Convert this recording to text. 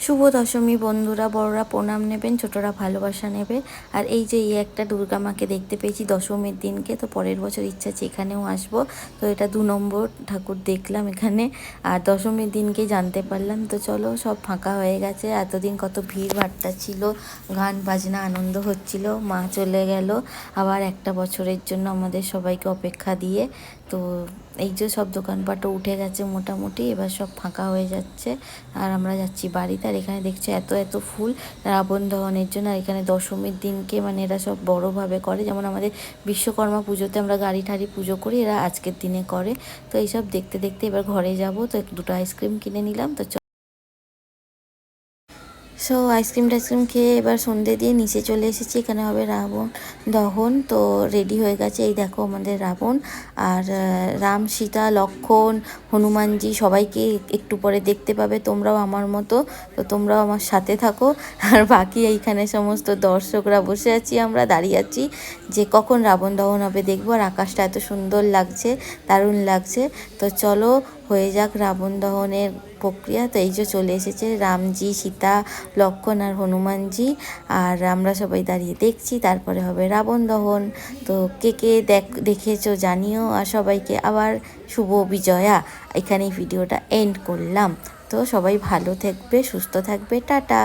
শুভ দশমী বন্ধুরা, বড়রা প্রণাম নেবেন, ছোটরা ভালোবাসা নেবে। আর এই যে এই একটা দুর্গা মাকে দেখতে পেয়েছি দশমীর দিনকে, তো পরের বছর ইচ্ছা আছে এখানেও আসবো। তো এটা 2 নম্বর ঠাকুর দেখলাম এখানে, আর দশমীর দিনকে জানতে পারলাম। তো চলো, সব ফাঁকা হয়ে গেছে। এতদিন কত ভিড় ভাট্টা ছিল, গান বাজনা আনন্দ হচ্ছিল, মা চলে গেল আবার একটা বছরের জন্য আমাদের সবাইকে অপেক্ষা দিয়ে। তো এই যে সব দোকানপাটও উঠে গেছে মোটামুটি, এবার সব ফাঁকা হয়ে যাচ্ছে আর আমরা যাচ্ছি বাড়িতে। আর এখানে দেখছো এত এত ফুল রাবণ দহনের জন্য। আর এখানে দশমীর দিনকে মানে এরা সব বড়োভাবে করে, যেমন আমাদের বিশ্বকর্মা পুজোতে আমরা গাড়ি ঠাড়ি পুজো করি, এরা আজকের দিনে করে। তো এইসব দেখতে দেখতে এবার ঘরে যাব। তো দুটো আইসক্রিম কিনে নিলাম। তো সো আইসক্রিম টাইসক্রিম খেয়ে এবার সন্ধে দিয়ে নিচে চলে এসেছি। এখানে হবে রাবণ দহন। তো রেডি হয়ে গেছে, এই দেখো আমাদের রাবণ। আর রাম, সীতা, লক্ষ্মণ, হনুমানজি সবাইকে একটু পরে দেখতে পাবে তোমরাও আমার মতো। তো তোমরাও আমার সাথে থাকো। আর বাকি এইখানে সমস্ত দর্শকরা বসে আছি, আমরা দাঁড়িয়ে আছি যে কখন রাবণ দহন হবে দেখবো। আর আকাশটা এত সুন্দর লাগছে, দারুণ লাগছে। তো চলো হয়ে যাক রাবণ দহনের প্রক্রিয়া। তো এই যে চলে এসেছে রামজি, সীতা, লক্ষ্মণ আর হনুমানজি। আর আমরা সবাই দাঁড়িয়ে দেখছি, তারপরে হবে রাবণ দহন। তো কে কে দেখেছো জানিও। আর সবাইকে আবার শুভ বিজয়া। এখানেই ভিডিওটা এন্ড করলাম। তো সবাই ভালো থাকবে, সুস্থ থাকবে, টাটা।